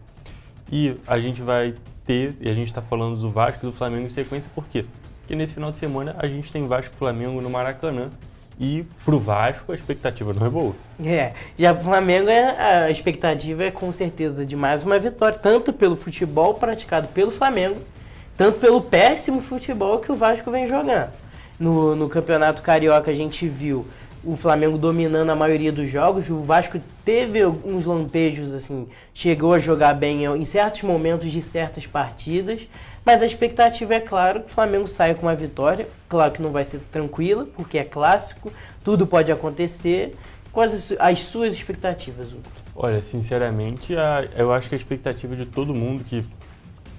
E a gente vai ter, e a gente está falando do Vasco e do Flamengo em sequência, por quê? Porque nesse final de semana a gente tem Vasco e Flamengo no Maracanã e pro Vasco a expectativa não é boa. Já pro Flamengo a expectativa é com certeza de mais uma vitória, tanto pelo futebol praticado pelo Flamengo, tanto pelo péssimo futebol que o Vasco vem jogando. No Campeonato Carioca a gente viu o Flamengo dominando a maioria dos jogos, o Vasco teve alguns lampejos, assim, chegou a jogar bem em certos momentos de certas partidas, mas a expectativa é claro que o Flamengo saia com uma vitória, claro que não vai ser tranquila, porque é clássico, tudo pode acontecer. Quais as suas expectativas, Hugo? Olha, sinceramente, eu acho que a expectativa de todo mundo que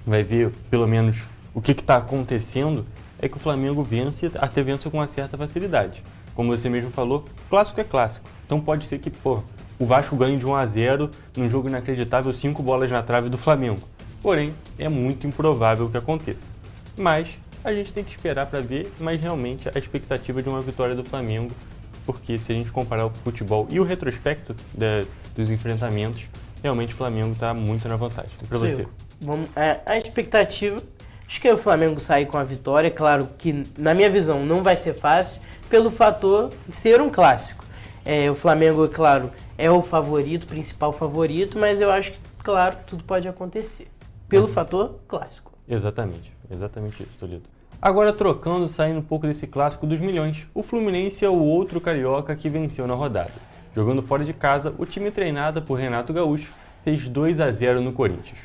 vai ver, pelo menos, o que está acontecendo, é que o Flamengo vença com uma certa facilidade. Como você mesmo falou, clássico é clássico. Então pode ser que, o Vasco ganhe de 1-0 num jogo inacreditável, 5 bolas na trave do Flamengo. Porém, é muito improvável que aconteça. Mas a gente tem que esperar para ver, mas realmente a expectativa de uma vitória do Flamengo, porque se a gente comparar o futebol e o retrospecto dos enfrentamentos, realmente o Flamengo está muito na vantagem. Para você. A expectativa, acho que o Flamengo sair com a vitória, claro que na minha visão não vai ser fácil, pelo fator de ser um clássico. O Flamengo, claro, é o favorito, principal favorito, mas eu acho que, claro, tudo pode acontecer. Pelo fator clássico. Exatamente isso, Toledo. Agora saindo um pouco desse clássico dos milhões, o Fluminense é o outro carioca que venceu na rodada. Jogando fora de casa, o time treinado por Renato Gaúcho fez 2-0 no Corinthians.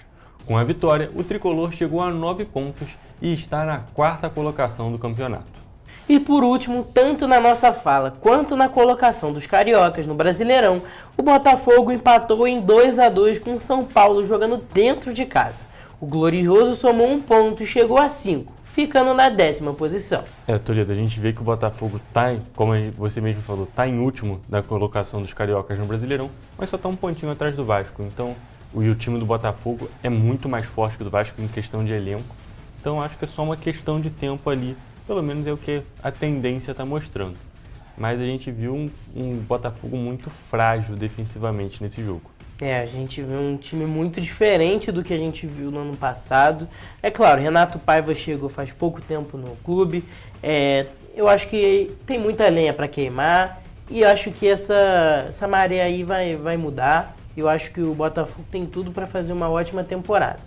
Com a vitória, o tricolor chegou a 9 pontos e está na 4ª colocação do campeonato. E por último, tanto na nossa fala quanto na colocação dos cariocas no Brasileirão, o Botafogo empatou em 2-2 com o São Paulo jogando dentro de casa. O Glorioso somou 1 ponto e chegou a 5, ficando na 10ª posição. Toledo, a gente vê que o Botafogo como você mesmo falou, está em último da colocação dos cariocas no Brasileirão, mas só está um pontinho atrás do Vasco. Então, o time do Botafogo é muito mais forte que o do Vasco em questão de elenco. Então, acho que é só uma questão de tempo ali. Pelo menos é o que a tendência está mostrando. Mas a gente viu um Botafogo muito frágil defensivamente nesse jogo. A gente viu um time muito diferente do que a gente viu no ano passado. É claro, Renato Paiva chegou faz pouco tempo no clube. Eu acho que tem muita lenha para queimar e acho que essa maré aí vai mudar. Eu acho que o Botafogo tem tudo para fazer uma ótima temporada.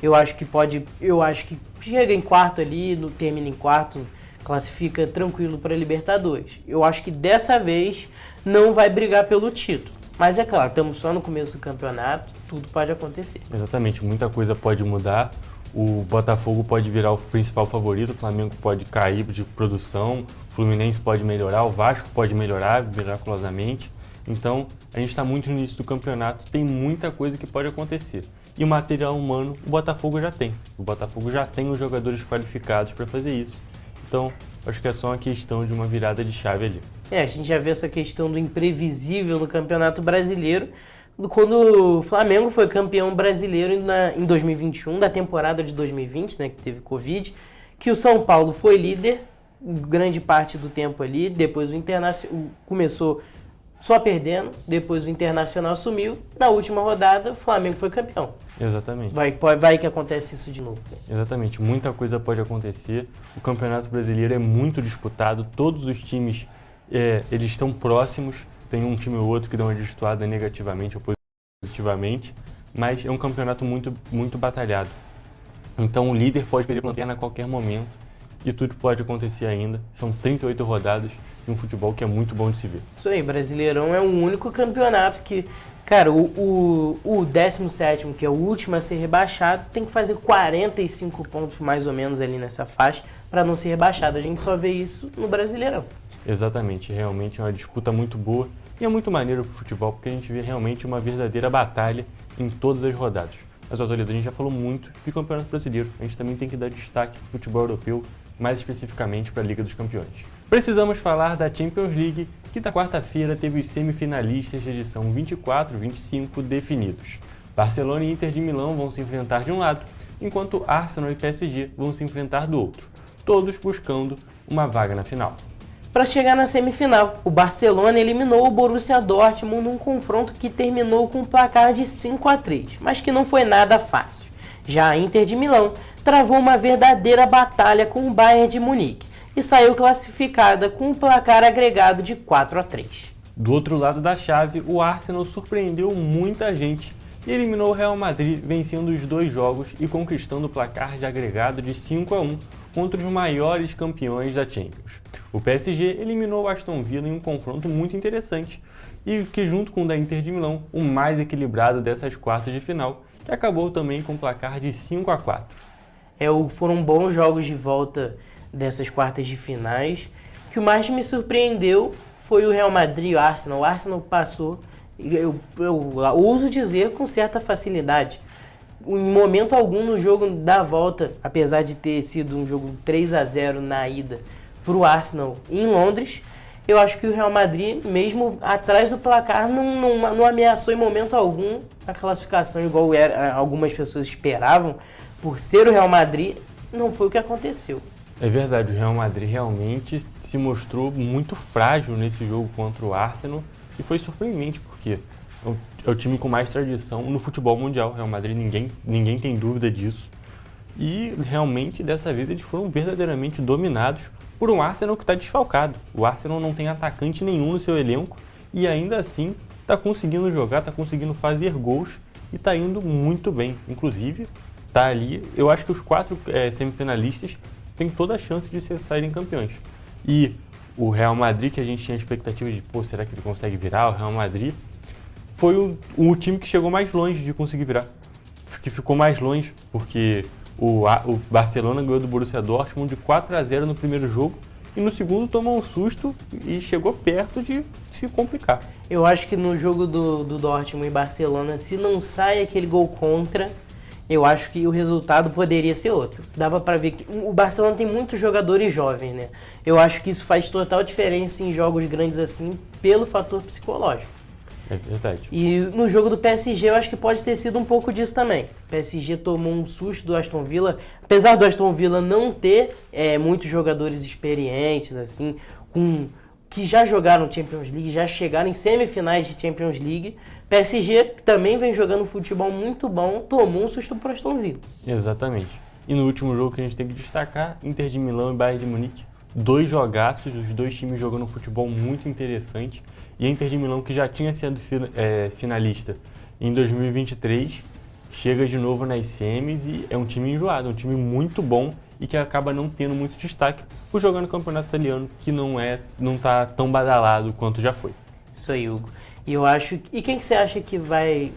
Eu acho que chega em quarto ali, termina em quarto, classifica tranquilo para Libertadores. Eu acho que dessa vez não vai brigar pelo título. Mas é claro, estamos só no começo do campeonato, tudo pode acontecer. Exatamente, muita coisa pode mudar. O Botafogo pode virar o principal favorito, o Flamengo pode cair de produção, o Fluminense pode melhorar, o Vasco pode melhorar miraculosamente. Então, a gente está muito no início do campeonato, tem muita coisa que pode acontecer. E o material humano, o Botafogo já tem. O Botafogo já tem os jogadores qualificados para fazer isso. Então, acho que é só uma questão de uma virada de chave ali. A gente já vê essa questão do imprevisível no Campeonato Brasileiro, quando o Flamengo foi campeão brasileiro em 2021, da temporada de 2020, né, que teve Covid, que o São Paulo foi líder grande parte do tempo ali, depois o Internacional começou só perdendo, depois o Internacional assumiu, na última rodada o Flamengo foi campeão. Exatamente. Vai que acontece isso de novo. Exatamente, muita coisa pode acontecer. O Campeonato Brasileiro é muito disputado, todos os times eles estão próximos, tem um time ou outro que dá uma destoada negativamente ou positivamente, mas é um campeonato muito, muito batalhado. Então o líder pode perder a lanterna a qualquer momento e tudo pode acontecer ainda. São 38 rodadas e um futebol que é muito bom de se ver. Isso aí, Brasileirão é o único campeonato que, cara, o 17º, que é o último a ser rebaixado, tem que fazer 45 pontos mais ou menos ali nessa faixa para não ser rebaixado. A gente só vê isso no Brasileirão. Exatamente, realmente é uma disputa muito boa e é muito maneiro pro futebol, porque a gente vê realmente uma verdadeira batalha em todas as rodadas. Mas, Toledo, a gente já falou muito de Campeonato Brasileiro, a gente também tem que dar destaque pro futebol europeu, mais especificamente para a Liga dos Campeões. Precisamos falar da Champions League, que na quarta-feira teve os semifinalistas da edição 24 e 25 definidos. Barcelona e Inter de Milão vão se enfrentar de um lado, enquanto Arsenal e PSG vão se enfrentar do outro, todos buscando uma vaga na final. Para chegar na semifinal, o Barcelona eliminou o Borussia Dortmund num confronto que terminou com um placar de 5-3, mas que não foi nada fácil. Já a Inter de Milão travou uma verdadeira batalha com o Bayern de Munique e saiu classificada com um placar agregado de 4-3. Do outro lado da chave, o Arsenal surpreendeu muita gente e eliminou o Real Madrid, vencendo os 2 jogos e conquistando o placar de agregado de 5-1 contra os maiores campeões da Champions. O PSG eliminou o Aston Villa em um confronto muito interessante e que, junto com o da Inter de Milão, o mais equilibrado dessas quartas de final, que acabou também com um placar de 5-4. Foram bons jogos de volta dessas quartas de finais. O que mais me surpreendeu foi o Real Madrid e o Arsenal. O Arsenal passou, eu ouso dizer, com certa facilidade. Em momento algum no jogo da volta, apesar de ter sido um jogo 3-0 na ida para o Arsenal em Londres, eu acho que o Real Madrid, mesmo atrás do placar, não ameaçou em momento algum a classificação, igual algumas pessoas esperavam. Por ser o Real Madrid, não foi o que aconteceu. É verdade, o Real Madrid realmente se mostrou muito frágil nesse jogo contra o Arsenal e foi surpreendente, porque é o time com mais tradição no futebol mundial. O Real Madrid, ninguém tem dúvida disso. E realmente, dessa vez, eles foram verdadeiramente dominados por um Arsenal que está desfalcado. O Arsenal não tem atacante nenhum no seu elenco e ainda assim está conseguindo jogar, está conseguindo fazer gols e está indo muito bem. Inclusive, está ali, eu acho que os 4 semifinalistas têm toda a chance de saírem campeões. E o Real Madrid, que a gente tinha expectativa de, será que ele consegue virar? O Real Madrid foi o time que chegou mais longe de conseguir virar, que ficou mais longe, porque o Barcelona ganhou do Borussia Dortmund de 4-0 no primeiro jogo e no segundo tomou um susto e chegou perto de se complicar. Eu acho que no jogo do Dortmund e Barcelona, se não sai aquele gol contra, eu acho que o resultado poderia ser outro. Dava para ver que o Barcelona tem muitos jogadores jovens, né? Eu acho que isso faz total diferença em jogos grandes assim, pelo fator psicológico. É verdade. E no jogo do PSG eu acho que pode ter sido um pouco disso também. O PSG tomou um susto do Aston Villa, apesar do Aston Villa não ter muitos jogadores experientes, assim, que já jogaram Champions League, já chegaram em semifinais de Champions League. PSG também vem jogando futebol muito bom, tomou um susto pro Aston Villa. Exatamente. E no último jogo que a gente tem que destacar, Inter de Milão e Bayern de Munique. 2 jogaços, os 2 times jogando um futebol muito interessante. E a Inter de Milão, que já tinha sido finalista em 2023, chega de novo nas semis e é um time enjoado, é um time muito bom e que acaba não tendo muito destaque por jogar no campeonato italiano, que não está tão badalado quanto já foi. Isso aí, Hugo. E quem que você acha que vai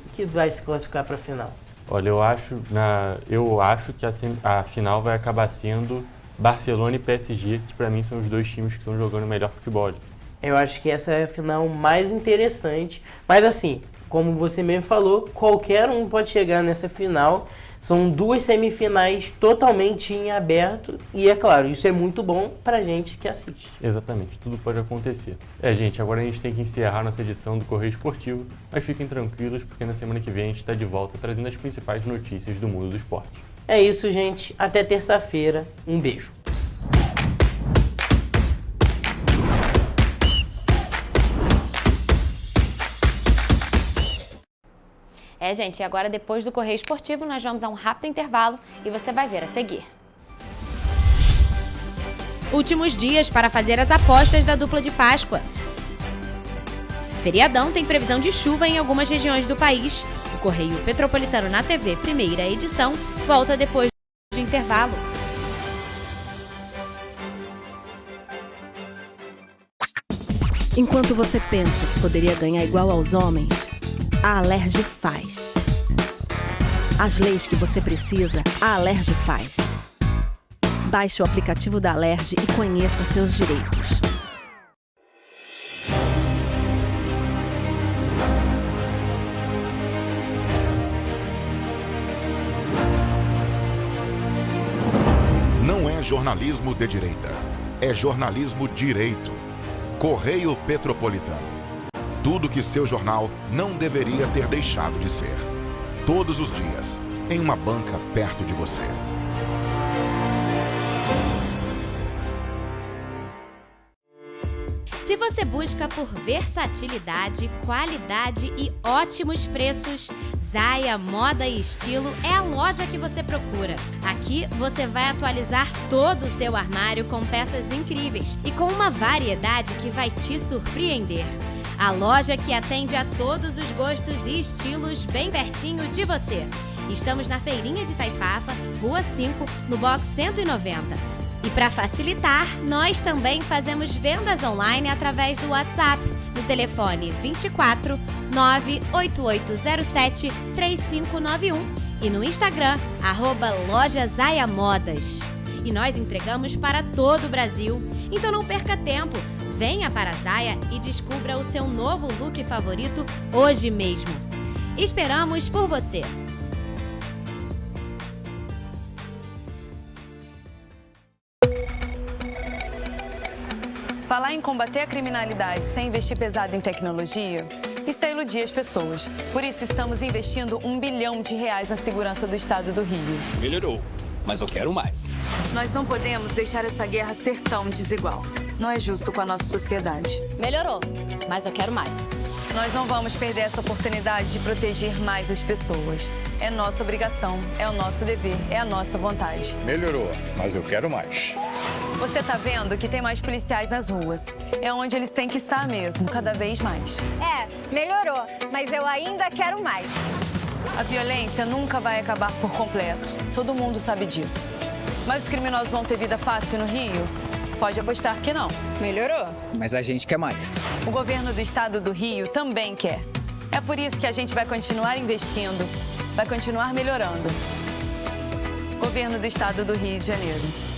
se classificar para a final? Olha, eu acho que a final vai acabar sendo Barcelona e PSG, que para mim são os 2 times que estão jogando o melhor futebol. Eu acho que essa é a final mais interessante, mas assim, como você mesmo falou, qualquer um pode chegar nessa final. São 2 semifinais totalmente em aberto e, é claro, isso é muito bom pra gente que assiste. Exatamente, tudo pode acontecer. Gente, agora a gente tem que encerrar nossa edição do Correio Esportivo, mas fiquem tranquilos porque na semana que vem a gente está de volta trazendo as principais notícias do mundo do esporte. É isso, gente. Até terça-feira. Um beijo. Gente, e agora depois do Correio Esportivo nós vamos a um rápido intervalo e você vai ver a seguir. Últimos dias para fazer as apostas da dupla de Páscoa. Feriadão tem previsão de chuva em algumas regiões do país. O Correio Petropolitano na TV, primeira edição, volta depois do intervalo. Enquanto você pensa que poderia ganhar igual aos homens, a Alerj faz. As leis que você precisa, a Alerj faz. Baixe o aplicativo da Alerj e conheça seus direitos. Não é é jornalismo de direita. É jornalismo direito. Correio Petropolitano. Tudo que seu jornal não deveria ter deixado de ser. Todos os dias, em uma banca perto de você. Se você busca por versatilidade, qualidade e ótimos preços, Zaya Moda e Estilo é a loja que você procura. Aqui você vai atualizar todo o seu armário com peças incríveis e com uma variedade que vai te surpreender. A loja que atende a todos os gostos e estilos bem pertinho de você. Estamos na Feirinha de Itaipava, Rua 5, no box 190. E para facilitar, nós também fazemos vendas online através do WhatsApp, no telefone 24 98807 3591 e no Instagram, @LojaZayaModas. E nós entregamos para todo o Brasil, então não perca tempo. Venha para a Zaya e descubra o seu novo look favorito hoje mesmo. Esperamos por você! Falar em combater a criminalidade sem investir pesado em tecnologia, isso é iludir as pessoas. Por isso estamos investindo R$1 bilhão na segurança do estado do Rio. Melhorou, mas eu quero mais. Nós não podemos deixar essa guerra ser tão desigual. Não é justo com a nossa sociedade. Melhorou, mas eu quero mais. Nós não vamos perder essa oportunidade de proteger mais as pessoas. É nossa obrigação, é o nosso dever, é a nossa vontade. Melhorou, mas eu quero mais. Você tá vendo que tem mais policiais nas ruas. É onde eles têm que estar mesmo, cada vez mais. Melhorou, mas eu ainda quero mais. A violência nunca vai acabar por completo. Todo mundo sabe disso. Mas os criminosos vão ter vida fácil no Rio? Pode apostar que não. Melhorou. Mas a gente quer mais. O governo do estado do Rio também quer. É por isso que a gente vai continuar investindo, vai continuar melhorando. Governo do estado do Rio de Janeiro.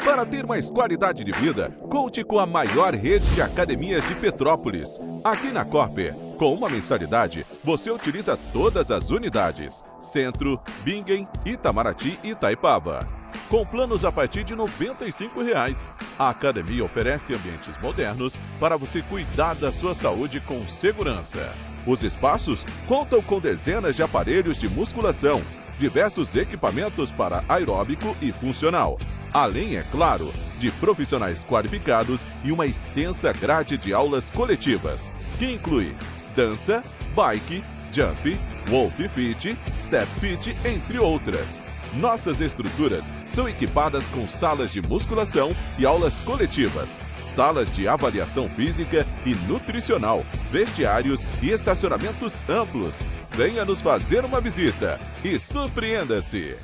Para ter mais qualidade de vida, conte com a maior rede de academias de Petrópolis. Aqui na Corper, com uma mensalidade, você utiliza todas as unidades: Centro, Bingen, Itamaraty e Itaipava. Com planos a partir de R$ 95,00. A academia oferece ambientes modernos para você cuidar da sua saúde com segurança. Os espaços contam com dezenas de aparelhos de musculação, diversos equipamentos para aeróbico e funcional, além, é claro, de profissionais qualificados e uma extensa grade de aulas coletivas, que inclui dança, bike, jump, wolf fit, step fit, entre outras. Nossas estruturas são equipadas com salas de musculação e aulas coletivas, salas de avaliação física e nutricional, vestiários e estacionamentos amplos. Venha nos fazer uma visita e surpreenda-se!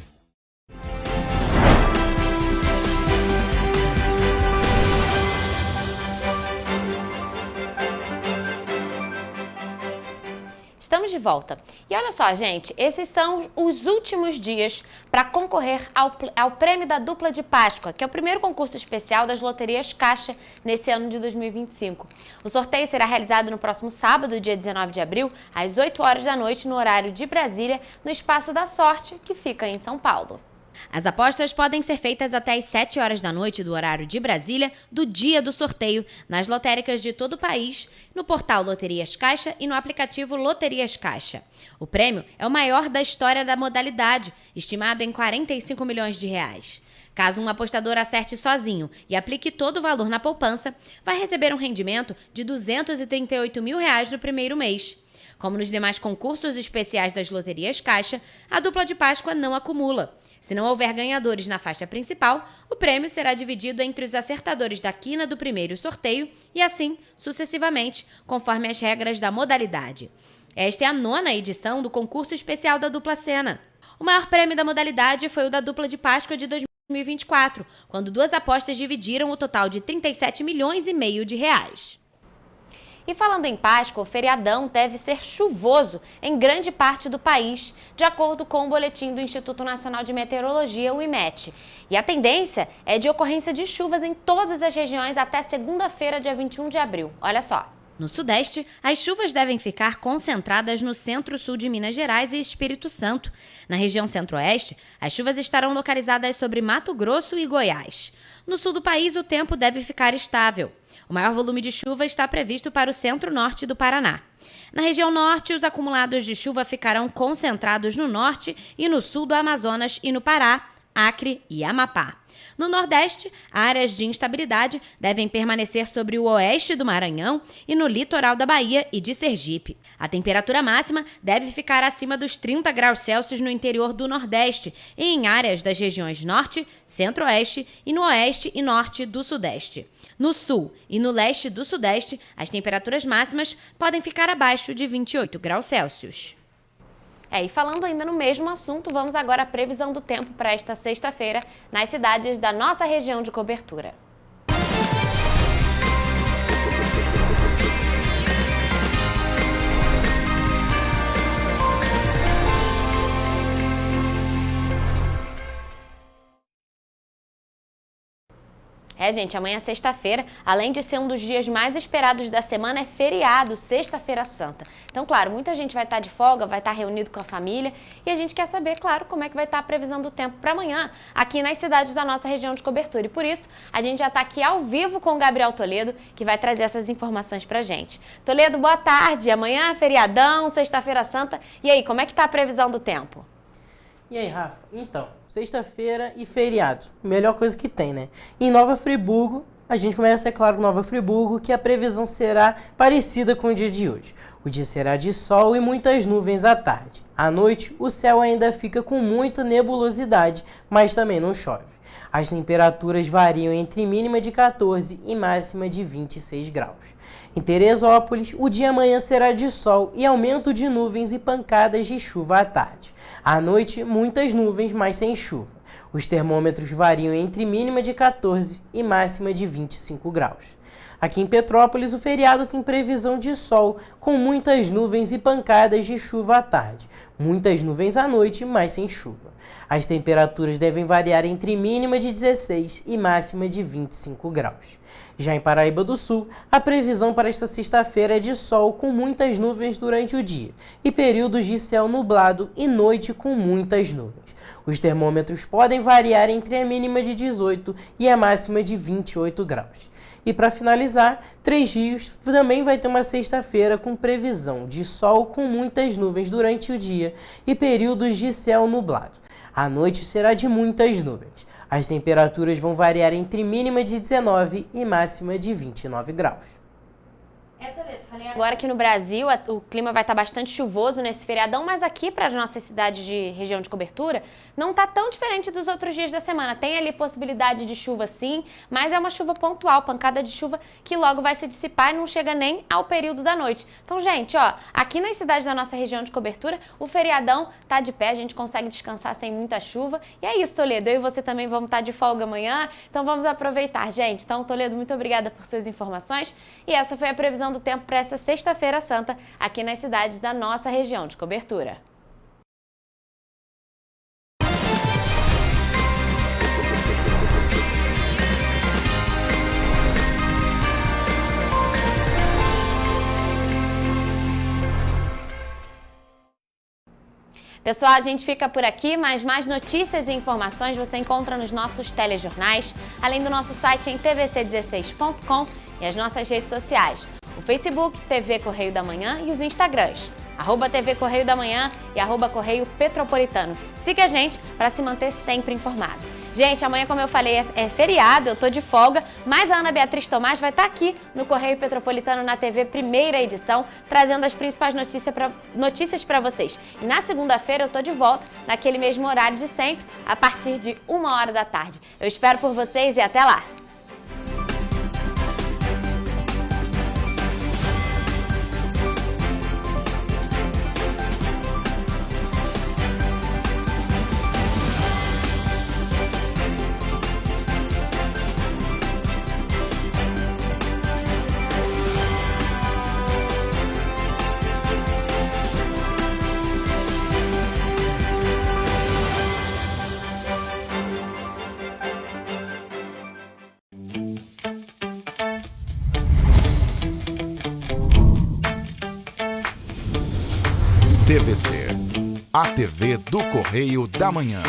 Estamos de volta. E olha só, gente, esses são os últimos dias para concorrer ao Prêmio da Dupla de Páscoa, que é o primeiro concurso especial das loterias Caixa nesse ano de 2025. O sorteio será realizado no próximo sábado, dia 19 de abril, às 8 horas da noite, no horário de Brasília, no Espaço da Sorte, que fica em São Paulo. As apostas podem ser feitas até às 7 horas da noite do horário de Brasília, do dia do sorteio, nas lotéricas de todo o país, no portal Loterias Caixa e no aplicativo Loterias Caixa. O prêmio é o maior da história da modalidade, estimado em R$45 milhões. Caso um apostador acerte sozinho e aplique todo o valor na poupança, vai receber um rendimento de R$238 mil no primeiro mês. Como nos demais concursos especiais das Loterias Caixa, a dupla de Páscoa não acumula. Se não houver ganhadores na faixa principal, o prêmio será dividido entre os acertadores da quina do primeiro sorteio e assim, sucessivamente, conforme as regras da modalidade. Esta é a 9ª edição do concurso especial da dupla cena. O maior prêmio da modalidade foi o da dupla de Páscoa de 2024, quando duas apostas dividiram o total de R$37,5 milhões. E falando em Páscoa, o feriadão deve ser chuvoso em grande parte do país, de acordo com o boletim do Instituto Nacional de Meteorologia, o IMET. E a tendência é de ocorrência de chuvas em todas as regiões até segunda-feira, dia 21 de abril. Olha só. No Sudeste, as chuvas devem ficar concentradas no centro-sul de Minas Gerais e Espírito Santo. Na região Centro-Oeste, as chuvas estarão localizadas sobre Mato Grosso e Goiás. No sul do país, o tempo deve ficar estável. O maior volume de chuva está previsto para o centro-norte do Paraná. Na região norte, os acumulados de chuva ficarão concentrados no norte e no sul do Amazonas e no Pará, Acre e Amapá. No Nordeste, áreas de instabilidade devem permanecer sobre o oeste do Maranhão e no litoral da Bahia e de Sergipe. A temperatura máxima deve ficar acima dos 30 graus Celsius no interior do Nordeste e em áreas das regiões Norte, Centro-Oeste e no Oeste e Norte do Sudeste. No Sul e no Leste do Sudeste, as temperaturas máximas podem ficar abaixo de 28 graus Celsius. E falando ainda no mesmo assunto, vamos agora à previsão do tempo para esta sexta-feira nas cidades da nossa região de cobertura. Gente, amanhã é sexta-feira, além de ser um dos dias mais esperados da semana, é feriado, Sexta-feira Santa. Então, claro, muita gente vai estar de folga, vai estar reunido com a família e a gente quer saber, claro, como é que vai estar a previsão do tempo para amanhã aqui nas cidades da nossa região de cobertura. E por isso, a gente já está aqui ao vivo com o Gabriel Toledo, que vai trazer essas informações para a gente. Toledo, boa tarde. Amanhã é feriadão, Sexta-feira Santa. E aí, como é que está a previsão do tempo? E aí, Rafa? Então, sexta-feira e feriado. Melhor coisa que tem, né? Em Nova Friburgo, a gente começa, é claro, com Nova Friburgo, que a previsão será parecida com o dia de hoje. O dia será de sol e muitas nuvens à tarde. À noite, o céu ainda fica com muita nebulosidade, mas também não chove. As temperaturas variam entre mínima de 14 e máxima de 26 graus. Em Teresópolis, o dia amanhã será de sol e aumento de nuvens e pancadas de chuva à tarde. À noite, muitas nuvens, mas sem chuva. Os termômetros variam entre mínima de 14 e máxima de 25 graus. Aqui em Petrópolis, o feriado tem previsão de sol, com muitas nuvens e pancadas de chuva à tarde. Muitas nuvens à noite, mas sem chuva. As temperaturas devem variar entre mínima de 16 e máxima de 25 graus. Já em Paraíba do Sul, a previsão para esta sexta-feira é de sol com muitas nuvens durante o dia e períodos de céu nublado e noite com muitas nuvens. Os termômetros podem variar entre a mínima de 18 e a máxima de 28 graus. E para finalizar, Três Rios também vai ter uma sexta-feira com previsão de sol com muitas nuvens durante o dia e períodos de céu nublado. À noite será de muitas nuvens. As temperaturas vão variar entre mínima de 19 e máxima de 29 graus. Toledo, falei agora que no Brasil o clima vai estar bastante chuvoso nesse feriadão, mas aqui para as nossas cidades de região de cobertura não está tão diferente dos outros dias da semana. Tem ali possibilidade de chuva sim, mas é uma chuva pontual, pancada de chuva que logo vai se dissipar e não chega nem ao período da noite. Então, gente, aqui nas cidades da nossa região de cobertura, o feriadão tá de pé, a gente consegue descansar sem muita chuva. E é isso, Toledo, eu e você também vamos estar de folga amanhã, então vamos aproveitar, gente. Então, Toledo, muito obrigada por suas informações e essa foi a previsão do tempo para essa Sexta-feira Santa aqui nas cidades da nossa região de cobertura. Pessoal, a gente fica por aqui, mas mais notícias e informações você encontra nos nossos telejornais, além do nosso site em tvc16.com e as nossas redes sociais. O Facebook, TV Correio da Manhã e os Instagrams, @TV Correio da Manhã e @Correio Petropolitano. Siga a gente para se manter sempre informado. Gente, amanhã, como eu falei, é feriado, eu tô de folga, mas a Ana Beatriz Tomás vai estar aqui no Correio Petropolitano na TV Primeira Edição, trazendo as principais notícias para vocês. E na segunda-feira eu tô de volta, naquele mesmo horário de sempre, a partir de 1h da tarde. Eu espero por vocês e até lá! TVC, a TV do Correio da Manhã.